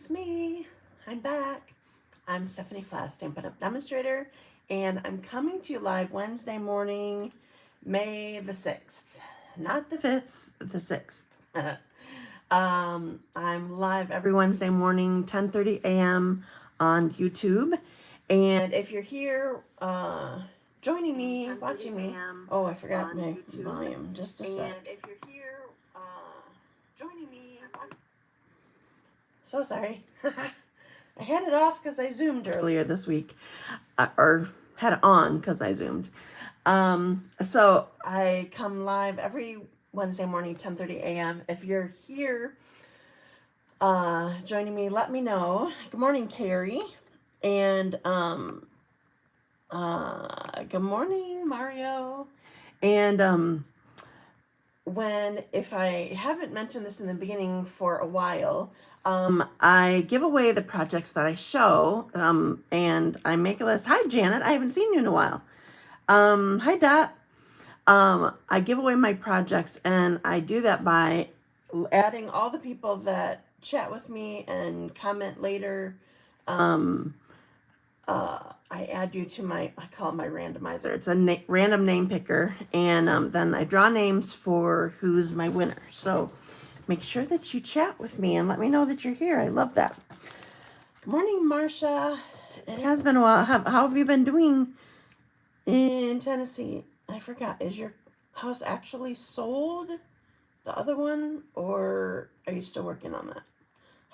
it's me. I'm back. I'm Stephanie Flath, Stampin' Up! Demonstrator, and I'm coming to you live Wednesday morning, May the 6th. Not the 5th, the 6th. I'm live every Wednesday morning, 10:30 a.m. on YouTube. And if you're here joining me, watching me, oh, I forgot my volume. Just a sec. And if you're here joining me, so sorry. I had it off because I Zoomed earlier this week, or had it on because I Zoomed. So I come live every Wednesday morning, 10:30 a.m. If you're here joining me, let me know. Good morning, Carrie. And good morning, Mario. And if I haven't mentioned this in the beginning for a while, I give away the projects that I show, and I make a list. Hi, Janet. I haven't seen you in a while. Hi, Dot. I give away my projects, and I do that by adding all the people that chat with me and comment later. I add you to I call it my randomizer. It's a random name picker, and then I draw names for who's my winner. So make sure that you chat with me and let me know that you're here. I love that. Good morning, Marcia. It has been a while. How have you been doing in Tennessee? I forgot. Is your house actually sold? The other one? Or are you still working on that?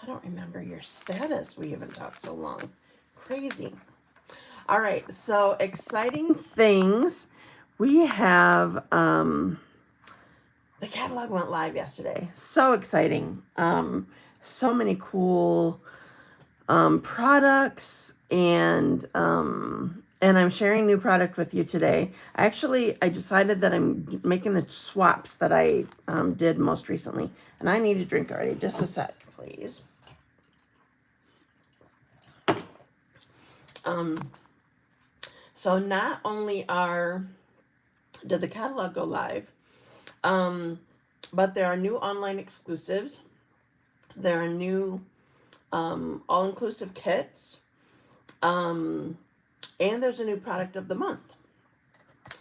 I don't remember your status. We haven't talked so long. Crazy. All right. So exciting things. We have, the catalog went live yesterday. So exciting. So many cool products, and I'm sharing new product with you today. I decided that I'm making the swaps that I did most recently, and I need a drink already. Just a sec, please. So not only did the catalog go live, but there are new online exclusives. There are new all-inclusive kits. And there's a new product of the month.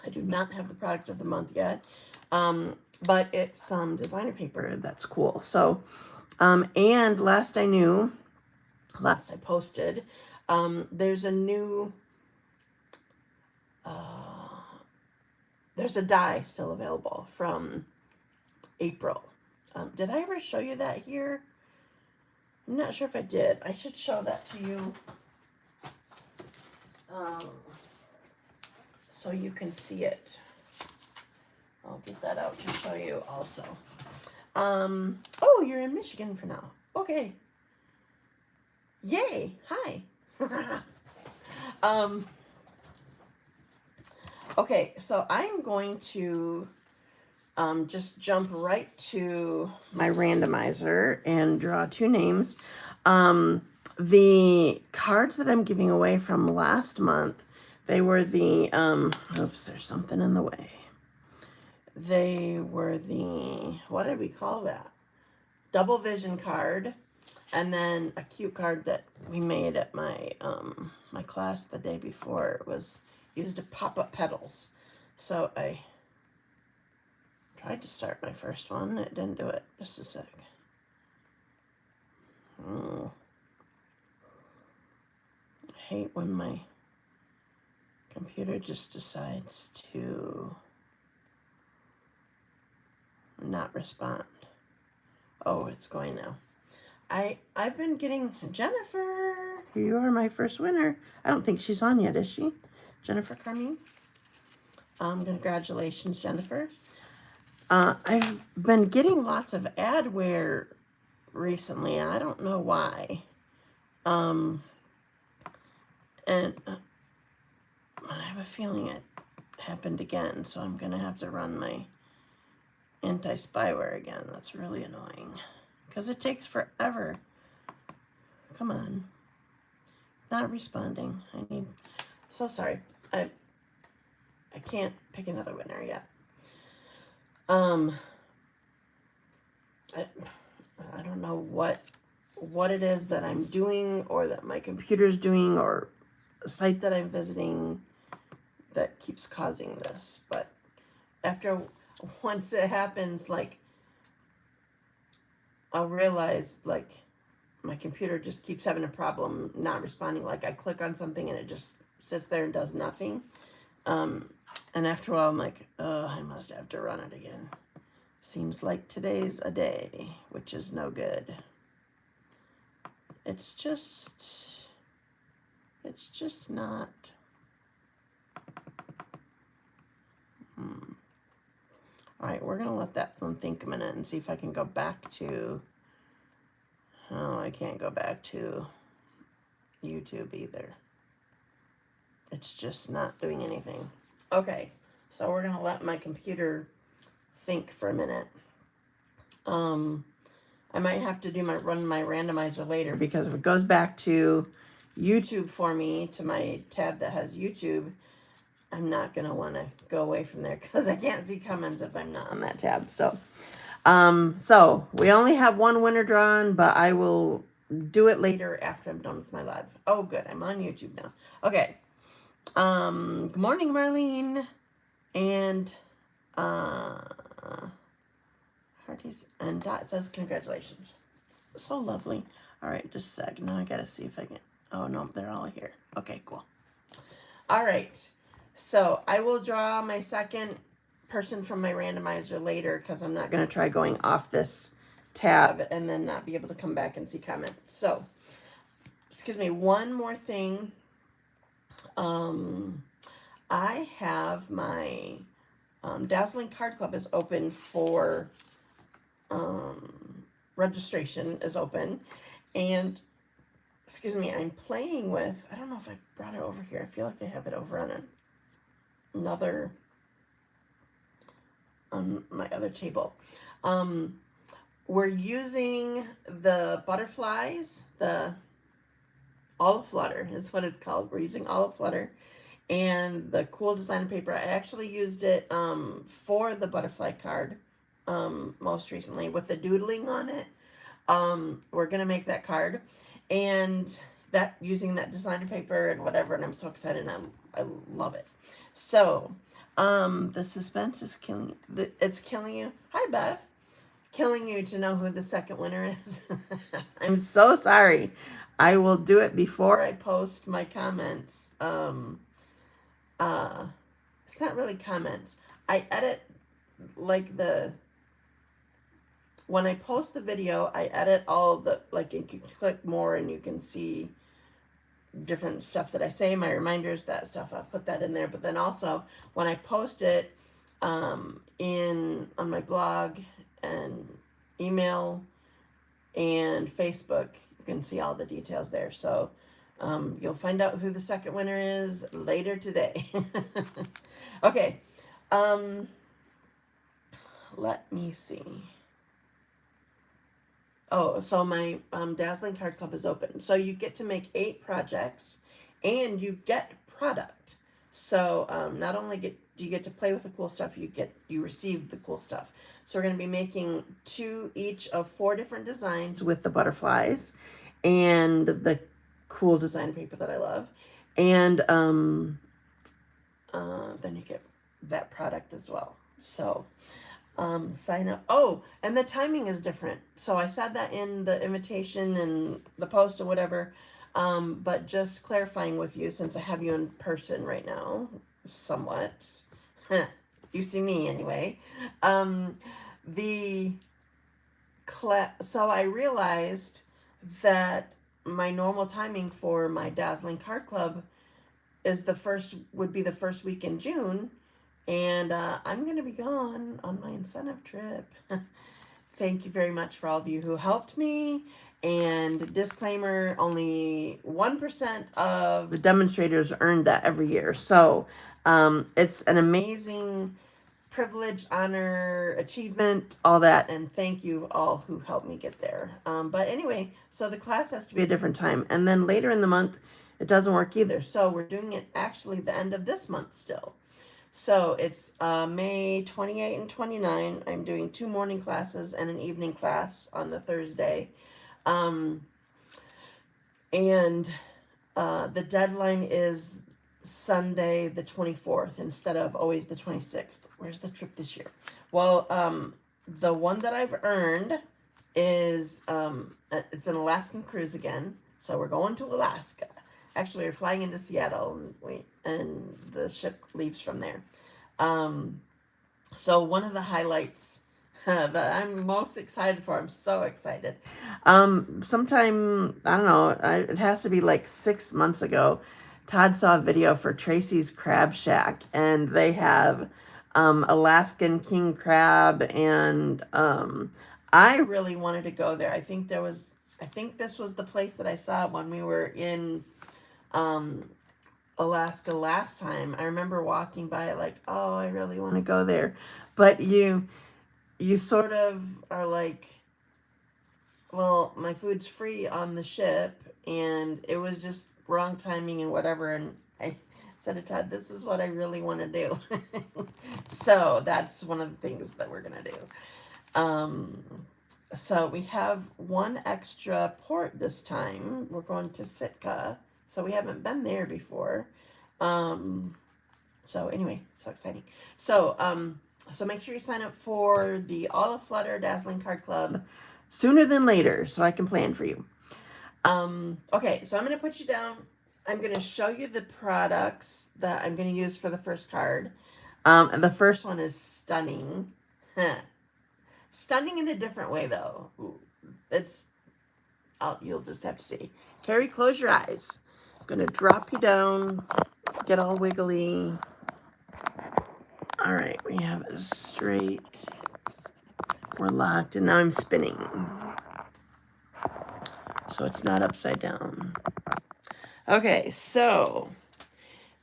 I do not have the product of the month yet, but it's some designer paper that's cool. So, and last I posted, there's a new, there's a die still available from April. Did I ever show you that here? I'm not sure if I did. I should show that to you so you can see it. I'll get that out to show you also. Oh, you're in Michigan for now. Okay. Yay. Hi. Okay, so I'm going to just jump right to my randomizer and draw two names. The cards that I'm giving away from last month, they were the, oops, there's something in the way. They were the, what did we call that? Double vision card, and then a cute card that we made at my, my class the day before. It was used to pop up petals. So I tried to start my first one. It didn't do it. Just a sec. Oh. I hate when my computer just decides to not respond. Oh, it's going now. I've been getting Jennifer. You are my first winner. I don't think she's on yet, is she? Jennifer Carmean. Congratulations, Jennifer. I've been getting lots of adware recently. I don't know why. And I have a feeling it happened again, so I'm going to have to run my anti-spyware again. That's really annoying because it takes forever. Come on. Not responding. So sorry. I can't pick another winner yet. I don't know what what it is that I'm doing or that my computer's doing or a site that I'm visiting that keeps causing this. But once it happens, like, I'll realize, like, my computer just keeps having a problem not responding. Like, I click on something and it just sits there and does nothing. And after a while, I'm like, oh, I must have to run it again. Seems like today's a day, which is no good. It's just not. All right, we're going to let that one think a minute and see if I can go back to, oh, I can't go back to YouTube either. It's just not doing anything. Okay, so we're going to let my computer think for a minute. I might have to run my randomizer later, because if it goes back to YouTube for me, to my tab that has YouTube, I'm not going to want to go away from there because I can't see comments if I'm not on that tab. So we only have one winner drawn, but I will do it later after I'm done with my live. Oh, good. I'm on YouTube now. Okay. Good morning, Marlene. And, Hardy's, and Dot says congratulations. So lovely. All right, just a sec. Now I got to see if I can, oh no, they're all here. Okay, cool. All right. So I will draw my second person from my randomizer later, because I'm not going to try going off this tab and then not be able to come back and see comments. So, excuse me, one more thing. I have my Dazzling Card Club is open for registration is open, and excuse me, I'm playing with, I don't know if I brought it over here. I feel like I have it over on another, on my other table. We're using the butterflies, the Olive Flutter is what it's called. We're using Olive Flutter and the cool designer paper. I actually used it for the butterfly card most recently with the doodling on it. We're gonna make that card, and that using that designer paper and whatever, and I'm so excited, and I love it. So the suspense is killing it's killing you. Hi, Bev. Killing you to know who the second winner is. I'm so sorry. I will do it before I post my comments. It's not really comments. I edit, like, when I post the video, I edit all of the, like, you can click more and you can see different stuff that I say, my reminders, that stuff. I'll put that in there. But then also when I post it on my blog and email and Facebook, you can see all the details there. So you'll find out who the second winner is later today. Okay. Let me see. Oh, so my Dazzling Card Club is open. So you get to make 8 projects and you get product. So not only do you get to play with the cool stuff, you receive the cool stuff. So we're going to be making 2 each of 4 different designs with the butterflies and the cool design paper that I love. And then you get that product as well. So sign up. Oh, and the timing is different. So I said that in the invitation and the post or whatever. But just clarifying with you, since I have you in person right now, somewhat. You see me anyway. So I realized that my normal timing for my Dazzling Card Club would be the first week in June. And I'm going to be gone on my incentive trip. Thank you very much for all of you who helped me. And disclaimer, only 1% of the demonstrators earned that every year. So it's an amazing privilege, honor, achievement, all that. And thank you all who helped me get there. But anyway, so the class has to be a different time. And then later in the month, it doesn't work either. So we're doing it actually the end of this month still. So it's May 28 and 29. I'm doing 2 morning classes and an evening class on the Thursday. And the deadline is Sunday the 24th instead of always the 26th. Where's the trip this year? Well, the one that I've earned is it's an Alaskan cruise again. So we're going to Alaska. Actually, we're flying into Seattle, and the ship leaves from there. So one of the highlights that I'm most excited for, I'm so excited. Sometime, I don't know, it has to be like 6 months ago, Todd saw a video for Tracy's Crab Shack, and they have Alaskan king crab, and I really wanted to go there. I think this was the place that I saw when we were in Alaska last time. I remember walking by it like, oh, I really want to go there. But you sort of are like, well, my food's free on the ship, and it was just wrong timing and whatever. And I said to Todd, this is what I really want to do. So that's one of the things that we're going to do. So we have one extra port this time. We're going to Sitka. So we haven't been there before. So anyway, so exciting. So make sure you sign up for the Olive Flutter Dazzling Card Club sooner than later so I can plan for you. Okay, so I'm going to put you down. I'm going to show you the products that I'm going to use for the first card. And the first one is Stunning. Stunning in a different way, though. You'll just have to see. Carrie, close your eyes. I'm going to drop you down, get all wiggly. All right, we have it straight. We're locked, and now I'm spinning. So it's not upside down. Okay, so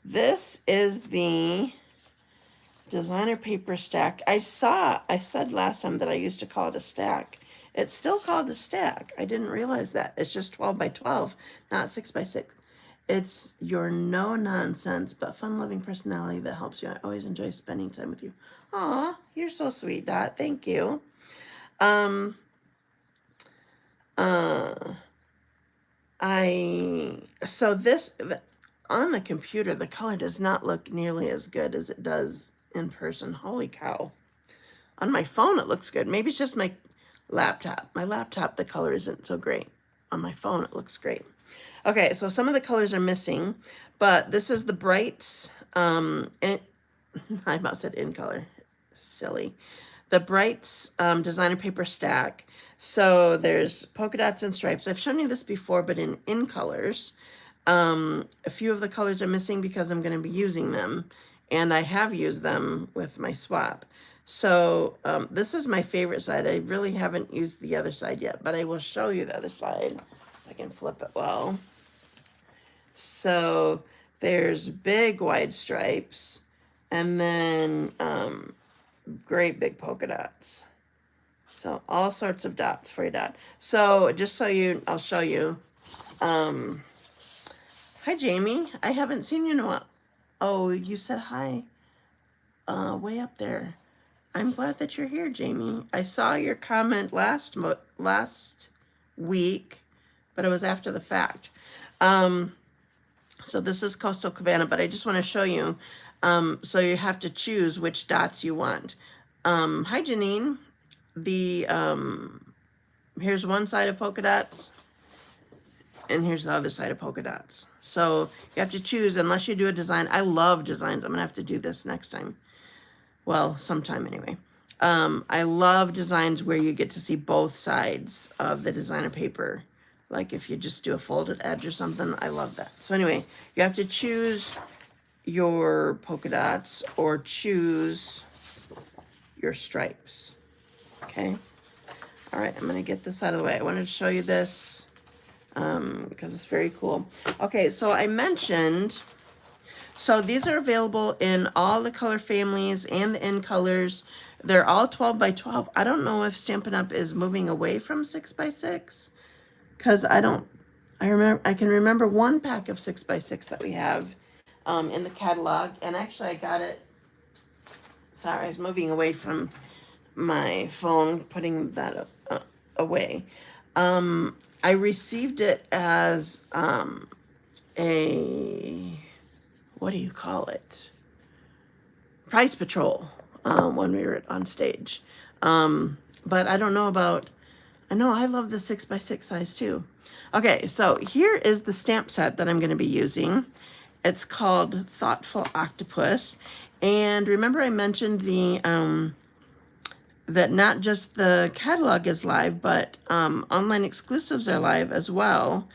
this is the designer paper stack. I said last time that I used to call it a stack. It's still called a stack. I didn't realize that. It's just 12 by 12, not 6 by 6. It's your no-nonsense but fun-loving personality that helps you. I always enjoy spending time with you. Aw, you're so sweet, Dot. Thank you. So this, on the computer, the color does not look nearly as good as it does in person. Holy cow. On my phone, it looks good. Maybe it's just my laptop. My laptop, the color isn't so great. On my phone, it looks great. Okay, so some of the colors are missing, but this is the Brights. I about said in color. Silly. The Brights designer paper stack. So there's polka dots and stripes. I've shown you this before, but in colors. A few of the colors are missing because I'm going to be using them, and I have used them with my swap. So this is my favorite side. I really haven't used the other side yet, but I will show you the other side. If I can flip it well. So there's big wide stripes, and then great big polka dots. So all sorts of dots for your dot. So just so I'll show you. Hi, Jamie. I haven't seen you in a while. Oh, you said hi. Way up there. I'm glad that you're here, Jamie. I saw your comment last week, but it was after the fact. So this is Coastal Cabana, but I just want to show you. So you have to choose which dots you want. Hi, Janine. Here's one side of polka dots, and here's the other side of polka dots. So you have to choose unless you do a design. I love designs. I'm going to have to do this next time. Well, sometime anyway. I love designs where you get to see both sides of the designer paper. Like if you just do a folded edge or something, I love that. So anyway, you have to choose your polka dots or choose your stripes. Okay. All right, I'm going to get this out of the way. I wanted to show you this because it's very cool. Okay, so I mentioned, so these are available in all the color families and the in colors. They're all 12 by 12. I don't know if Stampin' Up! Is moving away from 6 by 6 because I can remember one pack of 6 by 6 that we have in the catalog, and actually I got it. Sorry, I was moving away from my phone, putting that away. I received it as a, what do you call it? Prize Patrol when we were on stage. But I don't know about, I know I love the 6x6 size too. Okay, so here is the stamp set that I'm going to be using. It's called Thoughtful Octopus. And remember I mentioned the that not just the catalog is live, but online exclusives are live as well.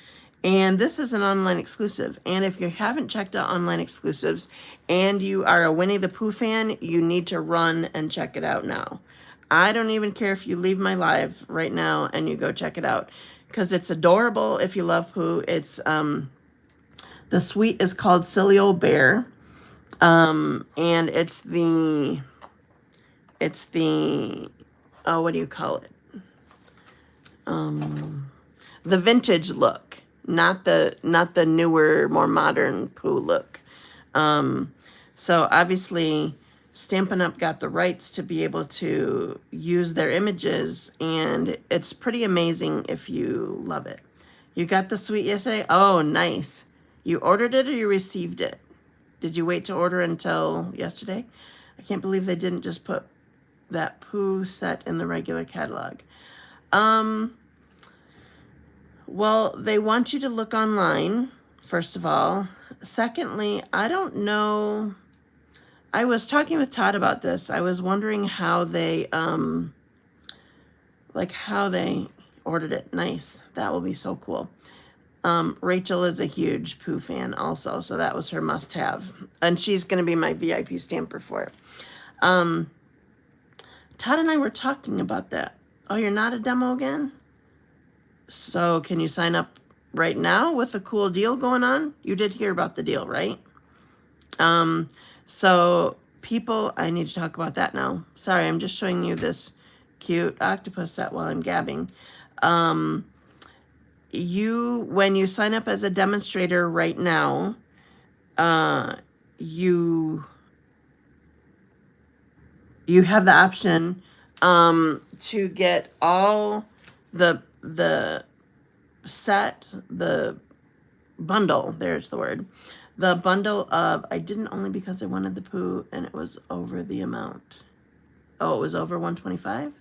And this is an online exclusive. And if you haven't checked out online exclusives and you are a Winnie the Pooh fan, you need to run and check it out now. I don't even care if you leave my live right now and you go check it out, because it's adorable if you love Pooh. It's the suite is called Silly Old Bear. And it's the oh, what do you call it? The vintage look, not the newer, more modern Pooh look. So obviously Stampin' Up! Got the rights to be able to use their images, and it's pretty amazing if you love it. You got the suite yesterday? Oh, nice. You ordered it or you received it? Did you wait to order until yesterday? I can't believe they didn't just put that Pooh set in the regular catalog. Well, they want you to look online, first of all. Secondly, I don't know. I was talking with Todd about this. I was wondering how they, how they ordered it. Nice. That will be so cool. Rachel is a huge Pooh fan also, so that was her must-have. And she's going to be my VIP stamper for it. Todd and I were talking about that. Oh, you're not a demo again? So can you sign up right now with a cool deal going on? You did hear about the deal, right? So people, I need to talk about that now. Sorry, I'm just showing you this cute octopus set while I'm gabbing. When you sign up as a demonstrator right now, you have the option to get all the set, the bundle, there's the word, the bundle of, I didn't only because I wanted the Pooh and it was over the amount. Oh, it was over 125?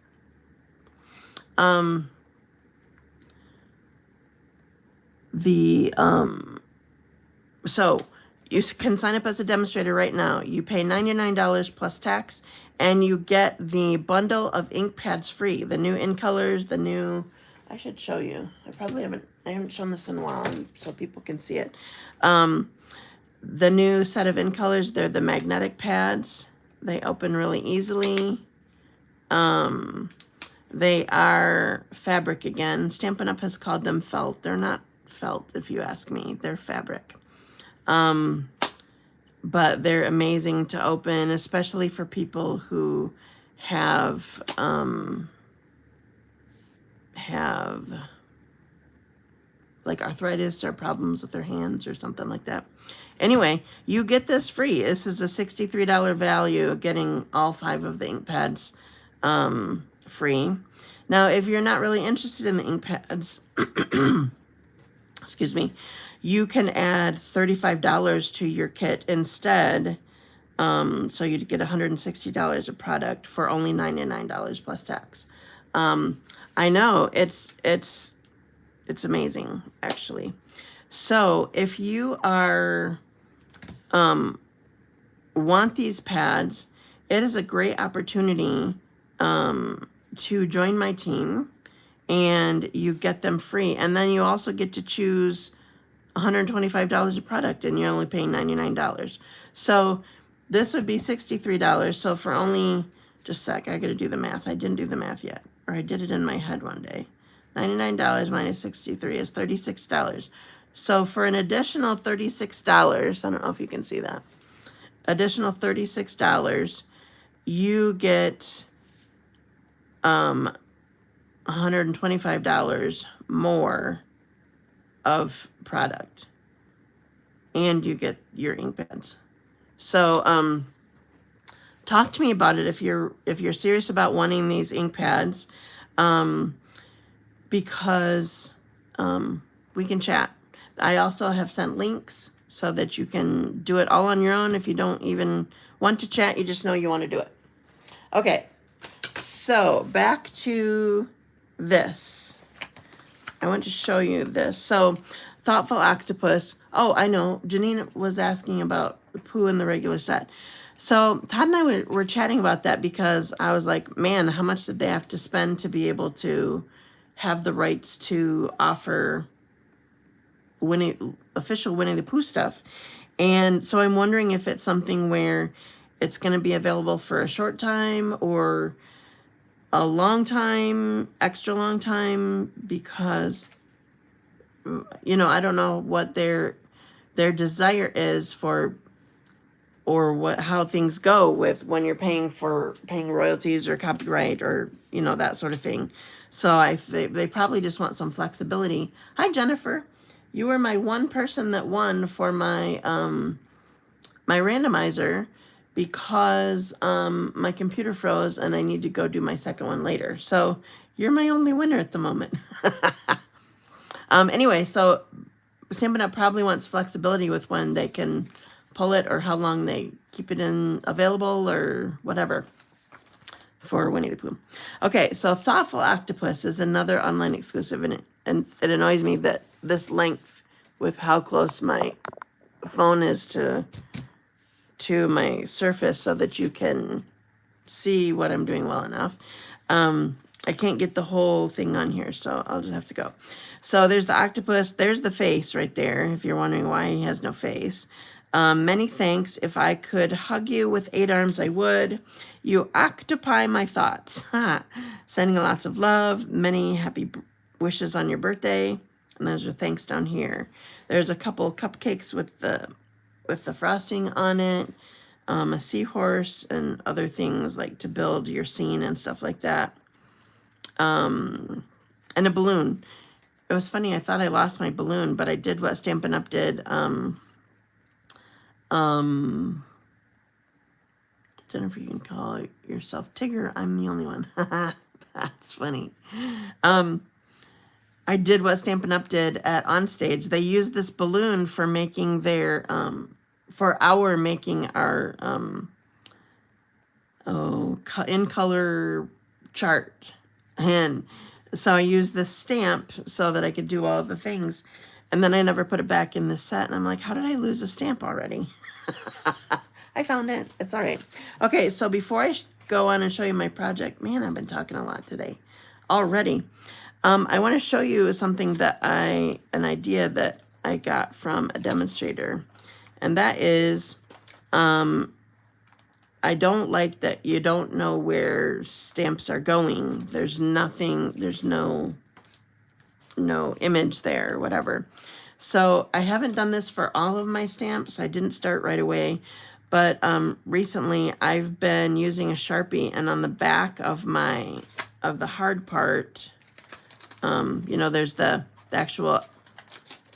So you can sign up as a demonstrator right now. You pay $99 plus tax, and you get the bundle of ink pads free. The new in colors, the new, I should show you. I haven't shown this in a while so people can see it. The new set of in colors, they're the magnetic pads. They open really easily. They are fabric again. Stampin' Up! Has called them felt. They're not felt, if you ask me. They're fabric. But they're amazing to open, especially for people who have like arthritis or problems with their hands or something like that. Anyway, you get this free. This is a $63 value, getting all 5 of the ink pads free. Now, if you're not really interested in the ink pads, excuse me, you can add $35 to your kit instead. So you'd get $160 of product for only $99 plus tax. I know it's amazing, actually. So if you are want these pads, it is a great opportunity to join my team, and you get them free. And then you also get to choose $125 of product, and you're only paying $99. So this would be $63. So for only, just a sec, I got to do the math. I didn't do the math yet, or I did it in my head one day. $99 minus 63 is $36. So for an additional $36, I don't know if you can see that, additional $36, you get $125 more of product, and you get your ink pads. So talk to me about it if you're serious about wanting these ink pads, because we can chat. I also have sent links so that you can do it all on your own. If you don't even want to chat, you just know you want to do it. Okay, so back to this. I want to show you this. So, Thoughtful Octopus. Oh, I know. Janine was asking about the poo in the regular set. So, Todd and I were chatting about that because I was like, man, how much did they have to spend to be able to have the rights to offer official Winnie the Pooh stuff? And so I'm wondering if it's something where it's going to be available for a short time or a long time, extra long time, because, you know, I don't know what their desire is for, or how things go with when you're paying royalties or copyright or, you know, that sort of thing. So they probably just want some flexibility. Hi, Jennifer. You were my one person that won for my my randomizer because my computer froze and I need to go do my second one later. So you're my only winner at the moment. Anyway, so Stampin' Up! Probably wants flexibility with when they can pull it or how long they keep it available or whatever for Winnie the Pooh. Okay, so Thoughtful Octopus is another online exclusive, and it annoys me that this length with how close my phone is to my surface so that you can see what I'm doing well enough. I can't get the whole thing on here, so I'll just have to go. So there's the octopus. There's the face right there, if you're wondering why he has no face. Many thanks. If I could hug you with 8 arms, I would. You occupy my thoughts. Sending lots of love. Many happy wishes on your birthday. And those are thanks down here. There's a couple cupcakes with the frosting on it. A seahorse and other things like to build your scene and stuff like that. And a balloon. It was funny, I thought I lost my balloon, but I did what Stampin' Up! Did. Jennifer, you can call yourself Tigger. I'm the only one. That's funny. I did what Stampin' Up! Did at Onstage. They used this balloon for making their, making our, in color chart. And so I used this stamp so that I could do all of the things. And then I never put it back in the set. And I'm like, how did I lose a stamp already? I found it. It's all right. Okay, so before I go on and show you my project, man, I've been talking a lot today already. I want to show you something an idea that I got from a demonstrator. And that is, I don't like that you don't know where stamps are going. There's nothing, there's no image there or whatever. So I haven't done this for all of my stamps. I didn't start right away, but recently I've been using a Sharpie, and on the back of the hard part, you know, there's the actual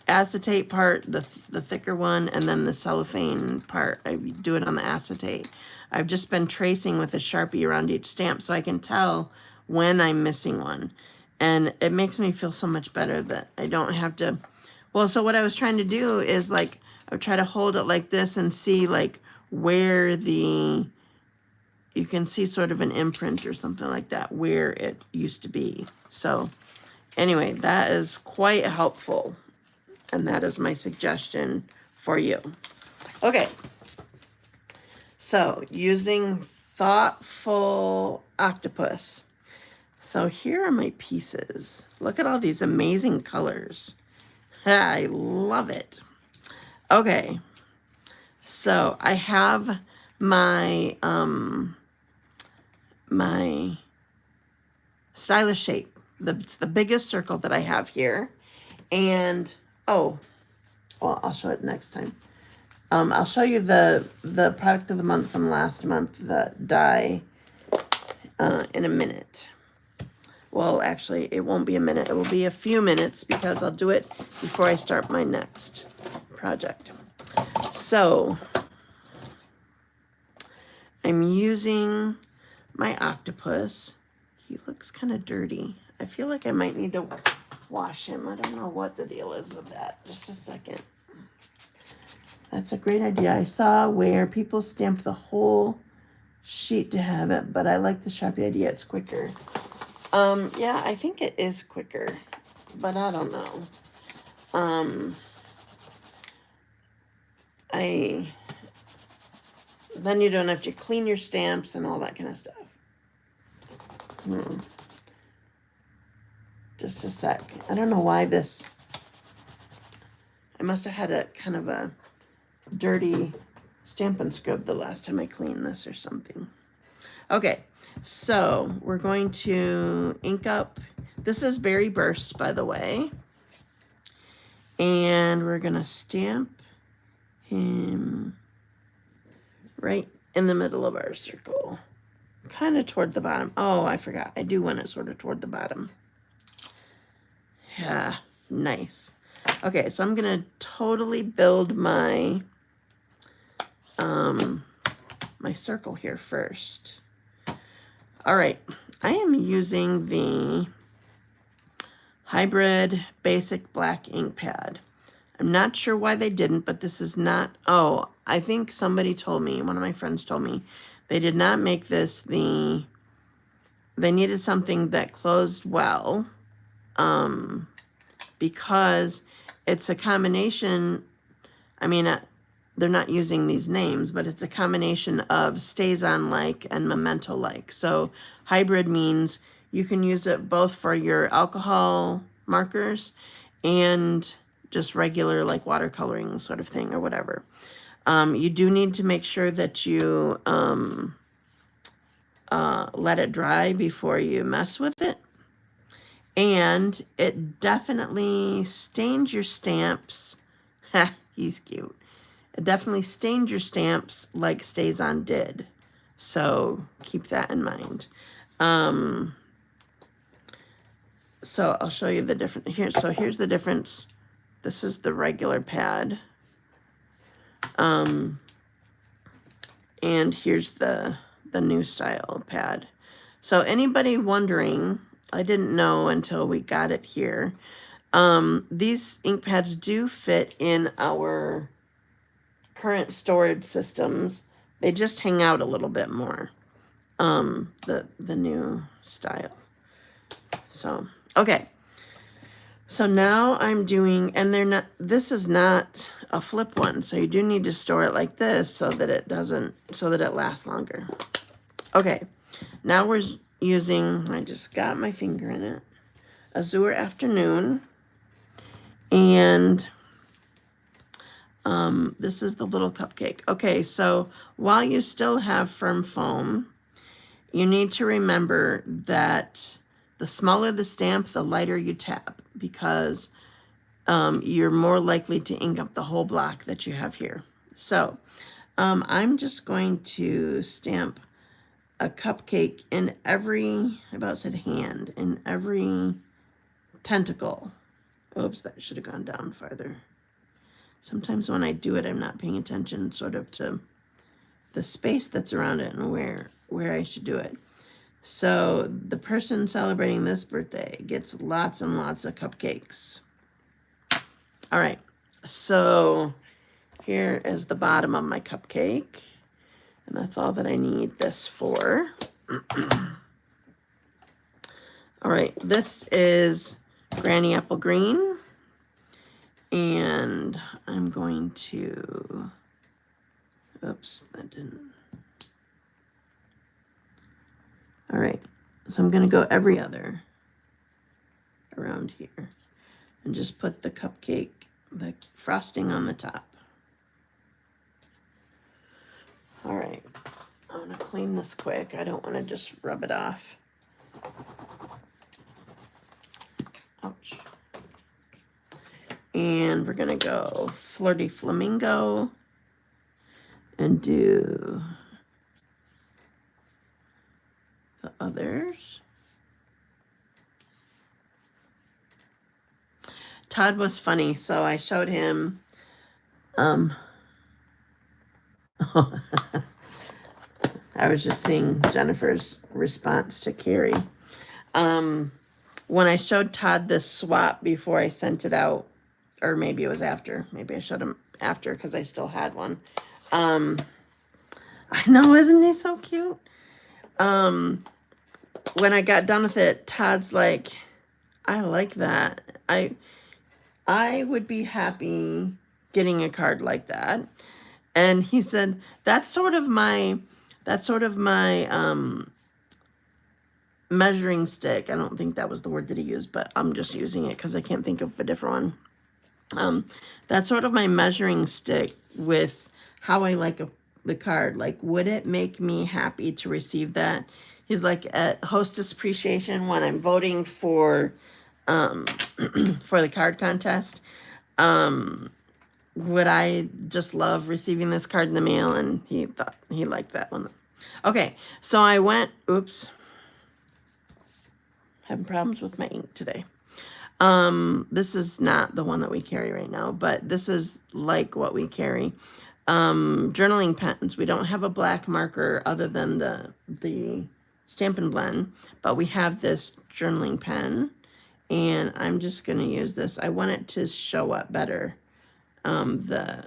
acetate part, the thicker one, and then the cellophane part. I do it on the acetate. I've just been tracing with a Sharpie around each stamp so I can tell when I'm missing one. And it makes me feel so much better that I don't have to. Well, so what I was trying to do is like, I would try to hold it like this and see like where you can see sort of an imprint or something like that, where it used to be. So anyway, that is quite helpful. And that is my suggestion for you. Okay. So using Thoughtful Octopus. So here are my pieces. Look at all these amazing colors. I love it. Okay. So I have my my stylish shape. It's the biggest circle that I have here. And well, I'll show it next time. I'll show you the product of the month from last month, the die, in a minute. Well, actually, it won't be a minute. It will be a few minutes because I'll do it before I start my next project. So, I'm using my octopus. He looks kind of dirty. I feel like I might need to wash him. I don't know what the deal is with that. Just a second. That's a great idea. I saw where people stamp the whole sheet to have it, but I like the Sharpie idea. It's quicker. Yeah, I think it is quicker, but I don't know. Then you don't have to clean your stamps and all that kind of stuff. Just a sec. I don't know why this. I must have had a kind of a dirty Stampin' Scrub the last time I cleaned this or something. Okay, so we're going to ink up. This is Berry Burst, by the way. And we're going to stamp him right in the middle of our circle. Kind of toward the bottom. Oh, I forgot. I do want it sort of toward the bottom. Yeah, nice. Okay, so I'm going to totally build my my circle here first. All right, I am using the Hybrid Basic Black ink pad. I'm not sure why they didn't, but this is not, oh, I think somebody told me, one of my friends told me, they did not make this they needed something that closed well, because it's a combination, I mean, they're not using these names, but it's a combination of StazOn-like and Memento-like. So hybrid means you can use it both for your alcohol markers and just regular like watercoloring sort of thing or whatever. You do need to make sure that you let it dry before you mess with it. And it definitely stains your stamps. He's cute. It definitely stains your stamps like StazOn did. So keep that in mind. So I'll show you the different here. So here's the difference. This is the regular pad. And here's the new style pad. So anybody wondering, I didn't know until we got it here. These ink pads do fit in our current storage systems. They just hang out a little bit more. The new style. So, okay. So now I'm doing, and they're not, this is not a flip one. So you do need to store it like this so that it doesn't, so that it lasts longer. Okay. Now we're using, I just got my finger in it, Azure Afternoon. And this is the little cupcake. Okay, so while you still have firm foam, you need to remember that the smaller the stamp, the lighter you tap, because you're more likely to ink up the whole block that you have here. So I'm just going to stamp a cupcake in every, I about said hand, in every tentacle. Oops, that should have gone down farther. Sometimes when I do it, I'm not paying attention sort of to the space that's around it and where I should do it. So the person celebrating this birthday gets lots and lots of cupcakes. All right, so here is the bottom of my cupcake. And that's all that I need this for. All right, this is Granny Apple Green. And I'm going to, oops, that didn't. All right, so I'm going to go every other around here and just put the cupcake, the frosting on the top. All right, I'm going to clean this quick. I don't want to just rub it off. Ouch. And we're going to go Flirty Flamingo and do the others. Todd was funny, so I showed him I was just seeing Jennifer's response to Carrie. when I showed Todd this swap before I sent it out, or maybe it was after. Maybe I showed him after because I still had one. I know, isn't he so cute? When I got done with it, Todd's like, I like that. I would be happy getting a card like that. And he said, that's sort of my measuring stick. I don't think that was the word that he used, but I'm just using it because I can't think of a different one. That's sort of my measuring stick with how I like the card. Like, would it make me happy to receive that? He's like, at Hostess Appreciation, when I'm voting for for the card contest, would I just love receiving this card in the mail? And he thought he liked that one. Okay, so I went, oops, having problems with my ink today. This is not the one that we carry right now, but this is like what we carry. Journaling pens. We don't have a black marker other than the Stampin' Blend, but we have this journaling pen, and I'm just going to use this. I want it to show up better. The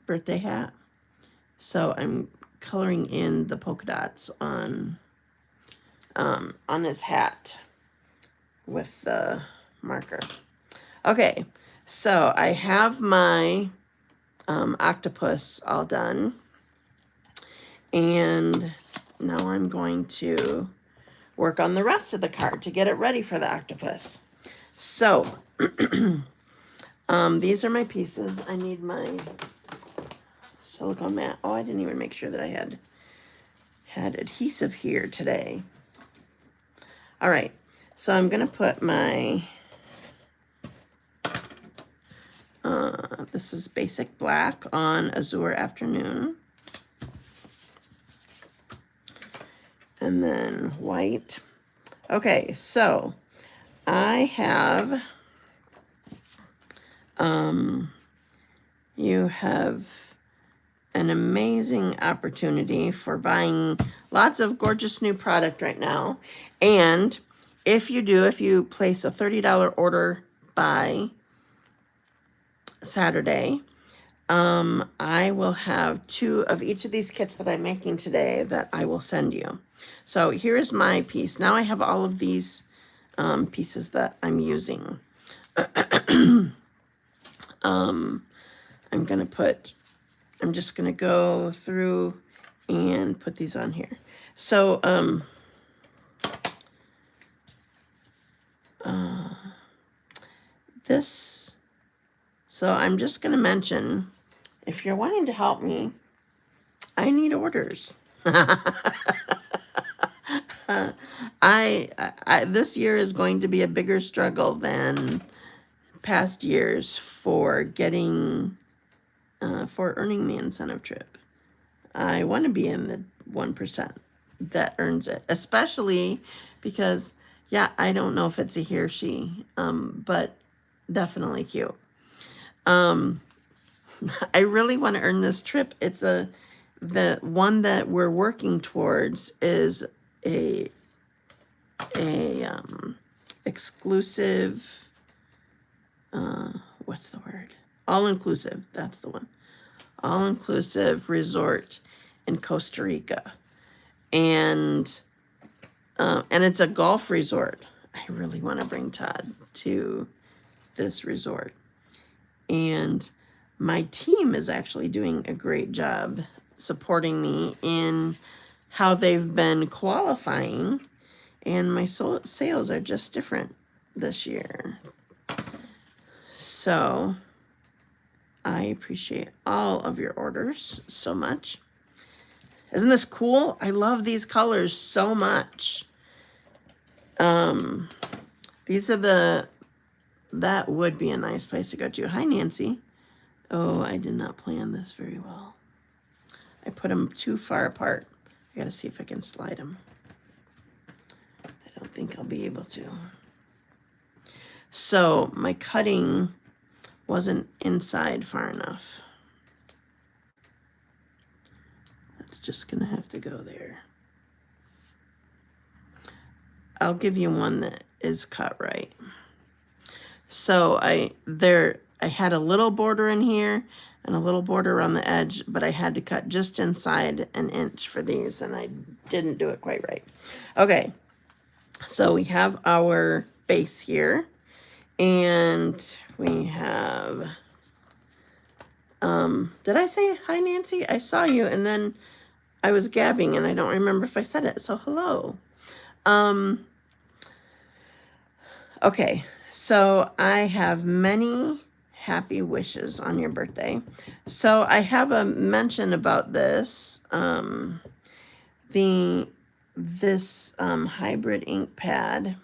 birthday hat. So I'm coloring in the polka dots on his hat with the marker. Okay, so I have my octopus all done, and now I'm going to work on the rest of the card to get it ready for the octopus. So these are my pieces. I need my silicone mat. Oh, I didn't even make sure that I had adhesive here today. All right, so I'm gonna put my this is basic black on Azure Afternoon, and then white. Okay, so I have you have an amazing opportunity for buying lots of gorgeous new product right now. And if you place a $30 order by Saturday, I will have 2 of each of these kits that I'm making today that I will send you. So here's my piece. Now I have all of these pieces that I'm using. I'm just going to go through and put these on here. So, so I'm just going to mention, if you're wanting to help me, I need orders. This year is going to be a bigger struggle than past years for getting, for earning the incentive trip. I want to be in the 1% that earns it, especially because, yeah, I don't know if it's a he or she, but definitely cute. I really want to earn this trip. It's the one that we're working towards is a exclusive, what's the word? All-inclusive, that's the one. All-inclusive resort in Costa Rica. And it's a golf resort. I really want to bring Todd to this resort. And my team is actually doing a great job supporting me in how they've been qualifying. And my sales are just different this year. So I appreciate all of your orders so much. Isn't this cool? I love these colors so much. These are that would be a nice place to go to. Hi, Nancy. Oh, I did not plan this very well. I put them too far apart. I gotta see if I can slide them. I don't think I'll be able to. So my cutting wasn't inside far enough. It's just gonna have to go there. I'll give you one that is cut right. So I had a little border in here and a little border around the edge, but I had to cut just inside an inch for these, and I didn't do it quite right. Okay, so we have our base here, and we have, did I say hi, Nancy? I saw you, and then I was gabbing, and I don't remember if I said it, so hello. Okay, so I have many happy wishes on your birthday. So I have a mention about this. This hybrid ink pad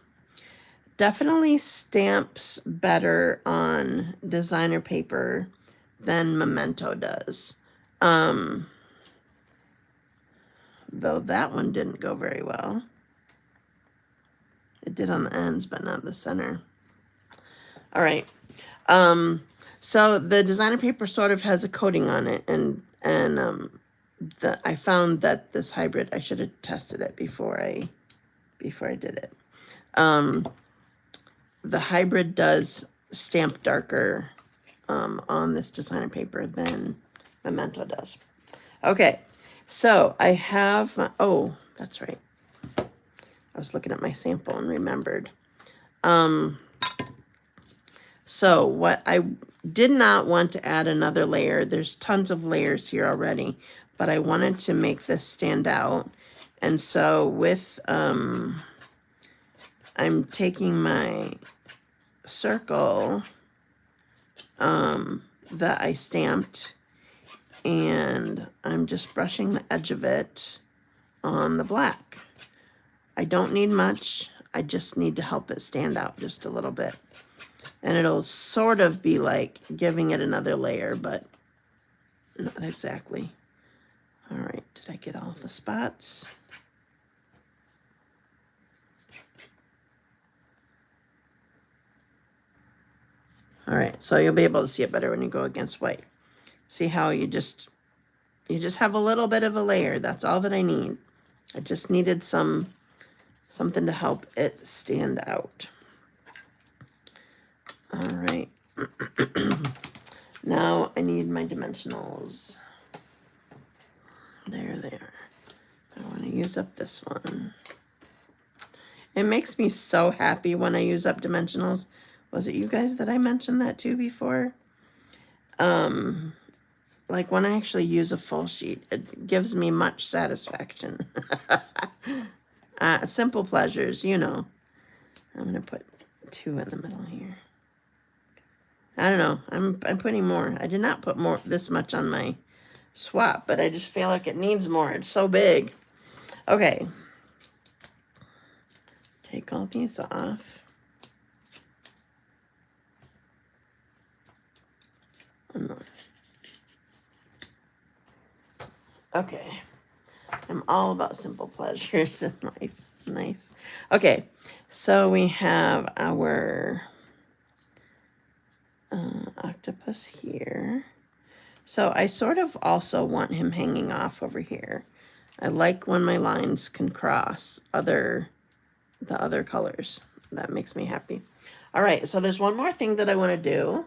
definitely stamps better on designer paper than Memento does. Though that one didn't go very well. It did on the ends, but not the center. All right. So the designer paper sort of has a coating on it, and I found that this hybrid, I should have tested it before I did it. The hybrid does stamp darker on this designer paper than Memento does. Okay, so I have my, oh, that's right. I was looking at my sample and remembered. So what I did not want to add another layer. There's tons of layers here already, but I wanted to make this stand out. And so with, I'm taking my circle that I stamped, and I'm just brushing the edge of it on the black. I don't need much. I just need to help it stand out just a little bit. And it'll sort of be like giving it another layer, but not exactly. All right, did I get all the spots? All right, so you'll be able to see it better when you go against white. See how you just have a little bit of a layer. That's all that I need. I just needed something to help it stand out. All right. Now I need my dimensionals. There. I want to use up this one. It makes me so happy when I use up dimensionals. Was it you guys that I mentioned that to before? Like when I actually use a full sheet, it gives me much satisfaction. Simple pleasures, you know. I'm gonna put 2 in the middle here. I don't know. I'm putting more. I did not put this much on my swap, but I just feel like it needs more. It's so big. Okay. Take all these off. One more. Okay. I'm all about simple pleasures in life. Nice. Okay. So we have our octopus here. So I sort of also want him hanging off over here. I like when my lines can cross the other colors. That makes me happy. All right, so there's one more thing that I want to do.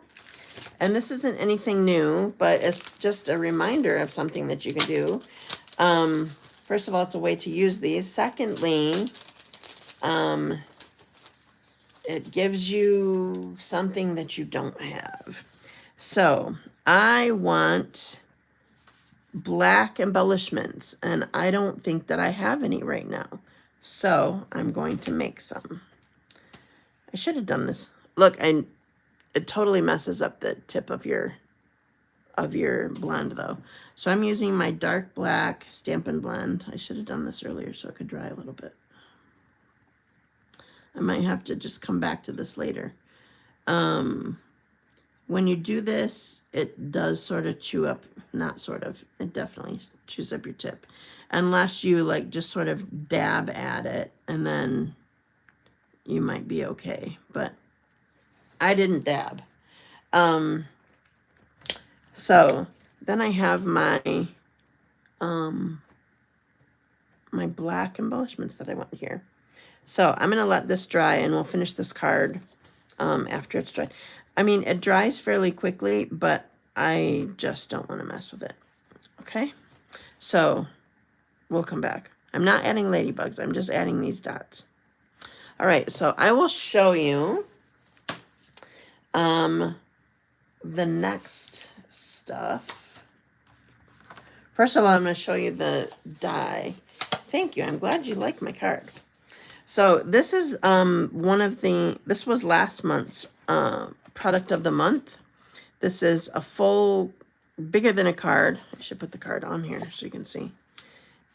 And this isn't anything new, but it's just a reminder of something that you can do. First of all, it's a way to use these. Secondly, it gives you something that you don't have. So I want black embellishments, and I don't think that I have any right now. So I'm going to make some. I should have done this. Look, it totally messes up the tip of your blend though. So I'm using my dark black Stampin' Blend. I should have done this earlier so it could dry a little bit. I might have to just come back to this later. When you do this, it does sort of chew up, not sort of, it definitely chews up your tip. Unless you like just sort of dab at it, and then you might be okay. But I didn't dab. So then I have my my black embellishments that I want here. So I'm going to let this dry, and we'll finish this card after it's dry. I mean, it dries fairly quickly, but I just don't want to mess with it. Okay? So we'll come back. I'm not adding ladybugs. I'm just adding these dots. All right, so I will show you the next stuff. First of all, I'm going to show you the die. Thank you. I'm glad you like my card. So this is this was last month's product of the month. This is a full, bigger than a card. I should put the card on here so you can see.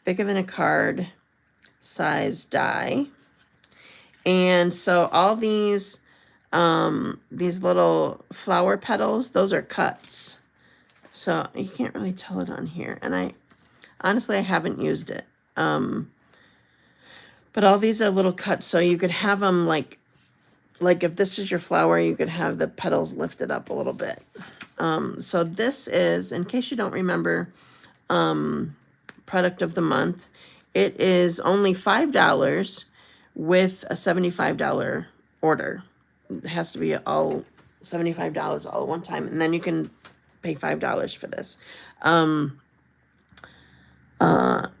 Bigger than a card size die. And so all these little flower petals, those are cuts. So you can't really tell it on here. And honestly, I haven't used it. But all these are little cuts, so you could have them like if this is your flower, you could have the petals lifted up a little bit. So this is, in case you don't remember, product of the month. It is only $5 with a $75 order. It has to be all $75 all at one time, and then you can pay $5 for this.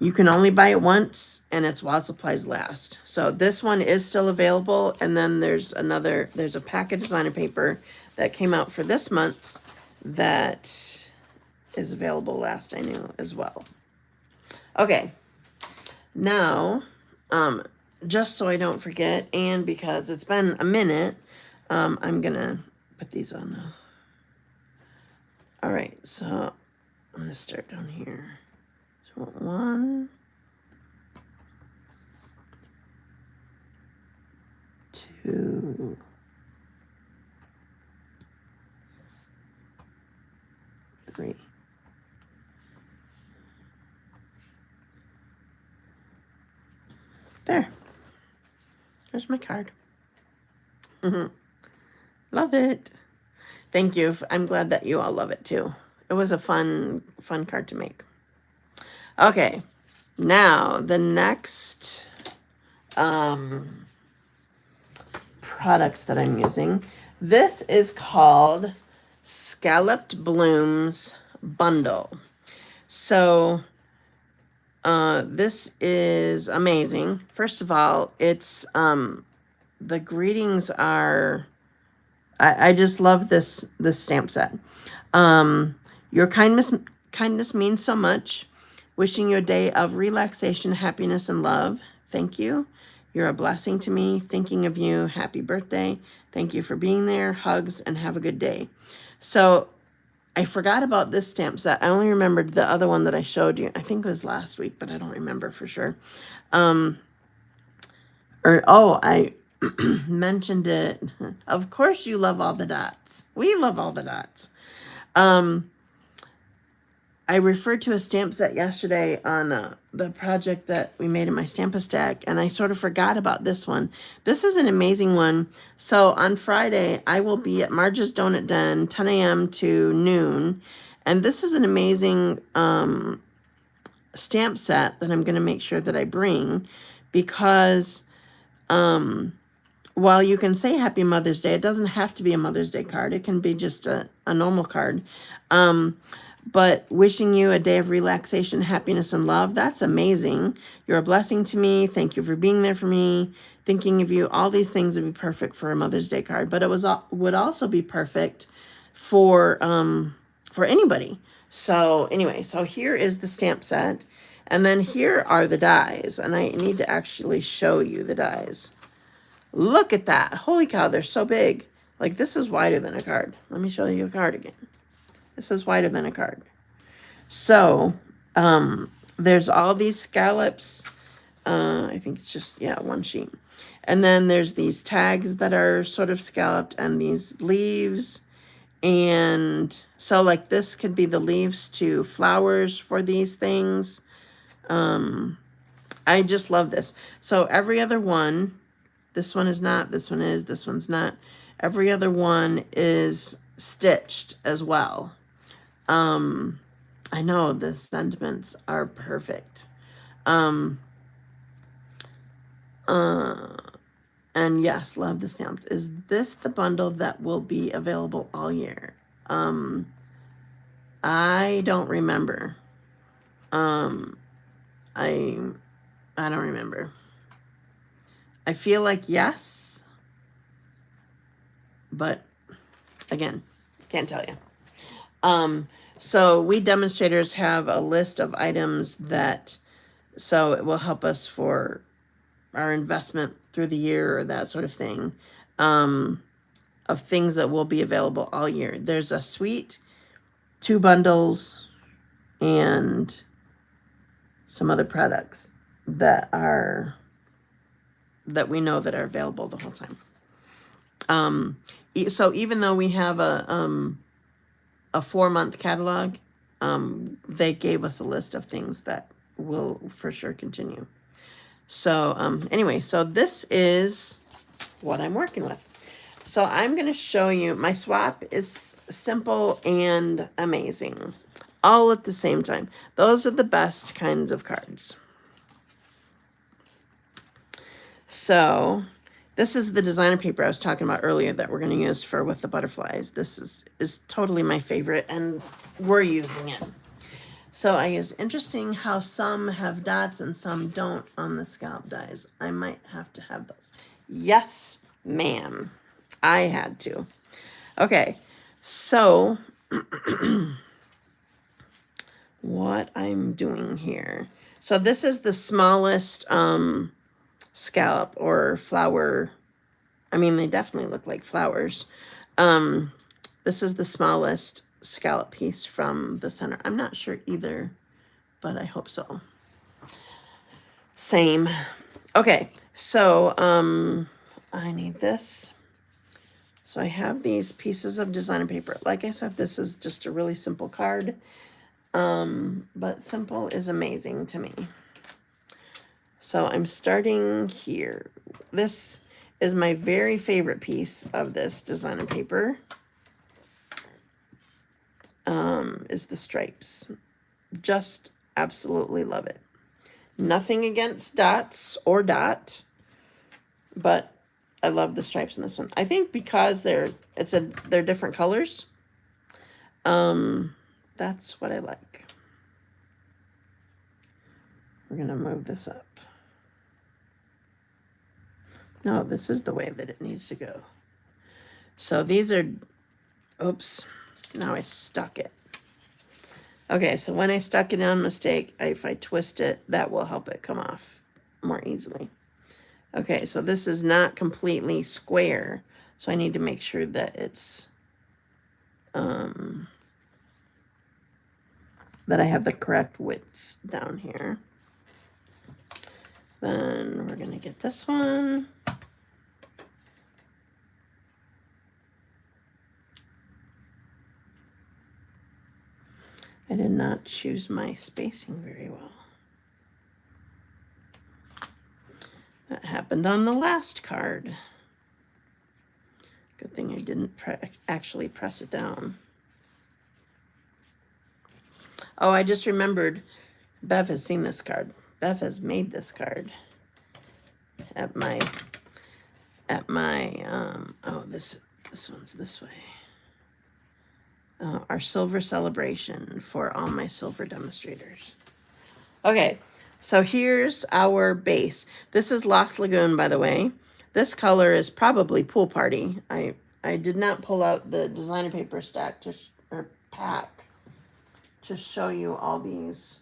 You can only buy it once, and it's while supplies last. So this one is still available, and then there's a pack of designer paper that came out for this month that is available last I knew as well. Okay, now, just so I don't forget, and because it's been a minute, I'm gonna put these on now. All right, so I'm gonna start down here. So 1, 2, 3. There. There's my card. Love it. Thank you. I'm glad that you all love it too. It was a fun card to make. Okay. Now, the next products that I'm using. This is called Scalloped Blooms Bundle. So this is amazing. First of all, it's the greetings are, I just love this stamp set. Your kindness means so much. Wishing you a day of relaxation, happiness, and love. Thank you. You're a blessing to me. Thinking of you. Happy birthday. Thank you for being there. Hugs and have a good day. So I forgot about this stamp set. I only remembered the other one that I showed you. I think it was last week, but I don't remember for sure. I mentioned it. Of course you love all the dots. We love all the dots. I referred to a stamp set yesterday on the project that we made in my Stamp-A-Stack, and I sort of forgot about this one. This is an amazing one. So on Friday, I will be at Marge's Donut Den, 10 a.m. to noon, and this is an amazing stamp set that I'm going to make sure that I bring, because while you can say Happy Mother's Day, it doesn't have to be a Mother's Day card. It can be just a normal card. But wishing you a day of relaxation, happiness, and love, that's amazing. You're a blessing to me. Thank you for being there for me. Thinking of you, all these things would be perfect for a Mother's Day card. But it would also be perfect for anybody. So anyway, so here is the stamp set. And then here are the dies. And I need to actually show you the dies. Look at that. Holy cow, they're so big. Like, this is wider than a card. Let me show you the card again. This is wider than a card. So, there's all these scallops. I think it's just, one sheet. And then there's these tags that are sort of scalloped, and these leaves. And so, like, this could be the leaves to flowers for these things. I just love this. So, every other one, this one is not, this one is, this one's not. Every other one is stitched as well. I know the sentiments are perfect. And yes, love the stamps. Is this the bundle that will be available all year? I don't remember. I don't remember. I feel like yes, but again, can't tell you. So we demonstrators have a list of items that, so it will help us for our investment through the year or that sort of thing, of things that will be available all year. There's a suite, 2 bundles, and some other products that we know that are available the whole time. So even though we have a 4-month catalog, they gave us a list of things that will for sure continue. So anyway, so this is what I'm working with. So I'm going to show you, my swap is simple and amazing, all at the same time. Those are the best kinds of cards. So this is the designer paper I was talking about earlier that we're going to use for with the butterflies. This is totally my favorite, and we're using it. So I use, interesting how some have dots and some don't on the scallop dies. I might have to have those. Yes, ma'am. I had to. Okay, so what I'm doing here. So this is the smallest scallop or flower. I mean, they definitely look like flowers. This is the smallest scallop piece from the center. I'm not sure either, but I hope so. Same. Okay, so I need this. So I have these pieces of designer paper. Like I said, this is just a really simple card, but simple is amazing to me. So I'm starting here. This is my very favorite piece of this designer paper, is the stripes. Just absolutely love it. Nothing against dots or dot, but I love the stripes in this one. I think because they're different colors. That's what I like. We're gonna move this up. No, this is the way that it needs to go. So these are, oops, now I stuck it. Okay, so when I stuck it on mistake, if I twist it, that will help it come off more easily. Okay, so this is not completely square, so I need to make sure that it's, that I have the correct widths down here. Then we're gonna get this one. I did not choose my spacing very well. That happened on the last card. Good thing I didn't actually press it down. Oh, I just remembered, Bev has seen this card. Bev has made this card at my oh, this one's this way. Our silver celebration for all my silver demonstrators. Okay, so here's our base. This is Lost Lagoon, by the way. This color is probably Pool Party. I did not pull out the designer paper stack or pack to show you all these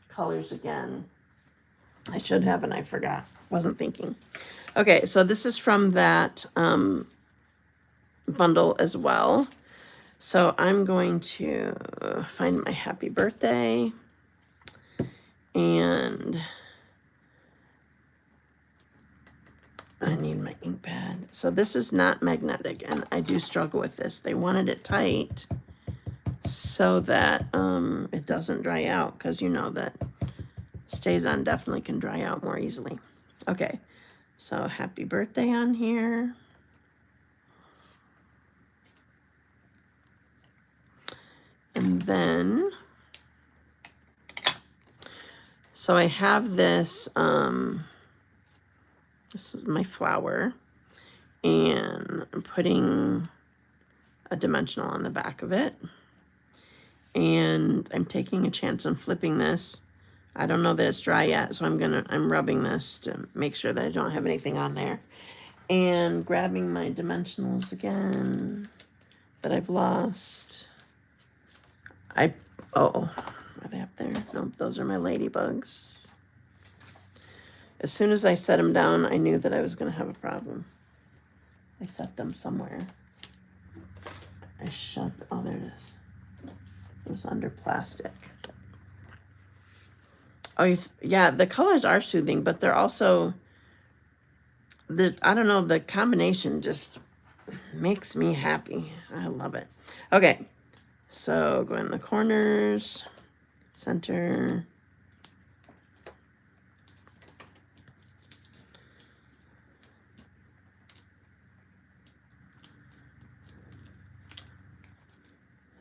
colors again. I should have, and I forgot. Wasn't thinking. Okay, so this is from that bundle as well. So I'm going to find my happy birthday, and I need my ink pad. So this is not magnetic, and I do struggle with this. They wanted it tight so that it doesn't dry out, because you know that Stays-On definitely can dry out more easily. Okay, so happy birthday on here. And then, so I have this This is my flower. And I'm putting a dimensional on the back of it. And I'm taking a chance on flipping this. I don't know that it's dry yet, so I'm rubbing this to make sure that I don't have anything on there. And grabbing my dimensionals again that I've lost. Oh, are they up there? Nope, those are my ladybugs. As soon as I set them down, I knew that I was going to have a problem. I set them somewhere. Oh, there it is. It was under plastic. Oh, yeah, the colors are soothing, but they're also, I don't know, the combination just makes me happy. I love it. Okay, so go in the corners, center.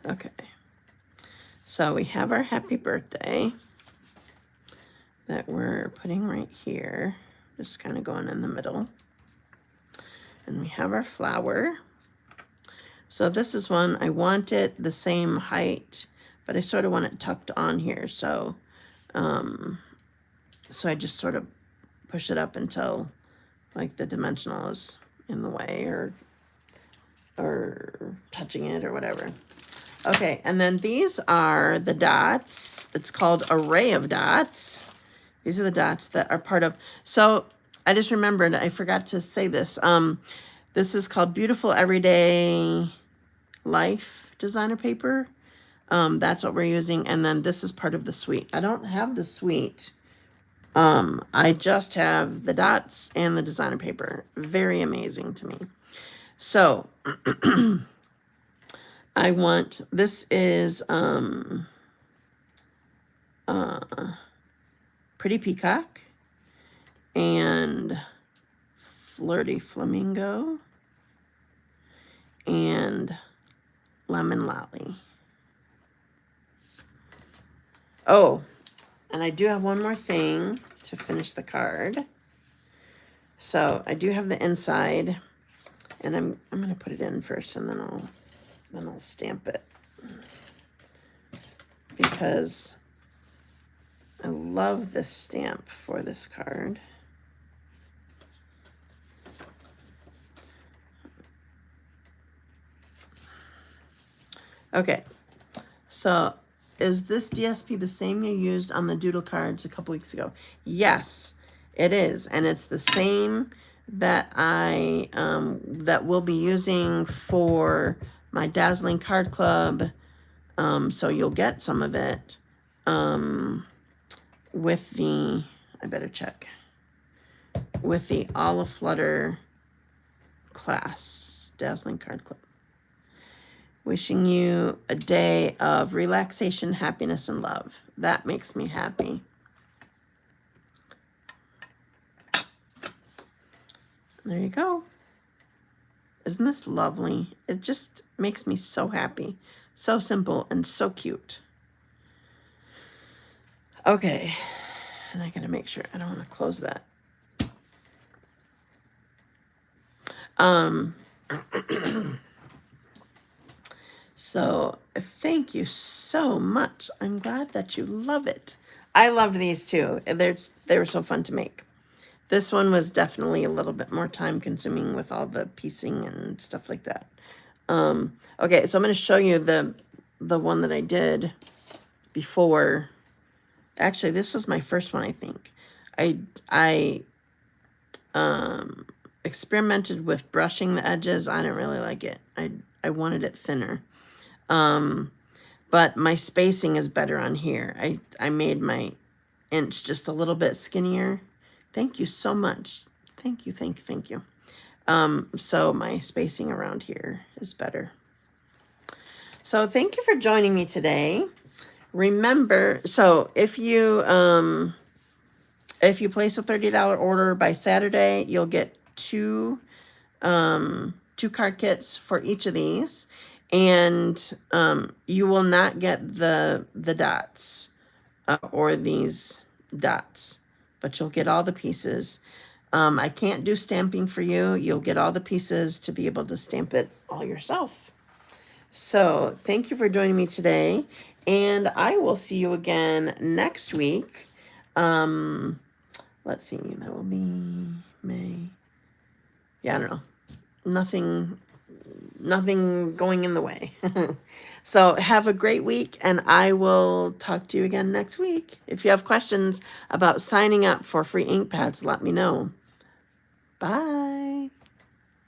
Okay, so we have our happy birthday that we're putting right here, just kind of going in the middle. And we have our flower. So this is one, I want it the same height, but I sort of want it tucked on here. So, so I just sort of push it up until like the dimensional is in the way or touching it or whatever. Okay, and then these are the dots. It's called Array of Dots. These are the dots that are part of, so I just remembered, I forgot to say this. This is called Beautiful Everyday Life designer paper. That's what we're using. And then this is part of the suite. I don't have the suite. I just have the dots and the designer paper. Very amazing to me. So I want, this is Pretty Peacock and Flirty Flamingo and Lemon Lolly. Oh, and I do have one more thing to finish the card. So I do have the inside, and I'm gonna put it in first, and then I'll stamp it, because I love this stamp for this card. Okay, so is this DSP the same you used on the doodle cards a couple weeks ago? Yes, it is, and it's the same that that we'll be using for my Dazzling Card Club. So you'll get some of it with the, I better check, with the All Flutter class, Dazzling Card Club. Wishing you a day of relaxation, happiness, and love. That makes me happy. There you go. Isn't this lovely? It just makes me so happy. So simple and so cute. Okay. And I gotta make sure I don't want to close that. So thank you so much. I'm glad that you love it. I loved these too. They were so fun to make. This one was definitely a little bit more time consuming with all the piecing and stuff like that. Okay, so I'm going to show you the one that I did before. Actually, this was my first one, I think. I experimented with brushing the edges. I didn't really like it. I wanted it thinner. But my spacing is better on here. I made my inch just a little bit skinnier. Thank you so much. Thank you, thank you, thank you. So my spacing around here is better. So thank you for joining me today. Remember, so if you place a $30 order by Saturday, you'll get two card kits for each of these, and you will not get the dots or these dots, but you'll get all the pieces. I can't do stamping for you. You'll get all the pieces to be able to stamp it all yourself. So thank you for joining me today, and I will see you again next week. Let's see, that will be May. Yeah, I don't know. Nothing going in the way. So have a great week, and I will talk to you again next week. If you have questions about signing up for free ink pads, let me know. Bye.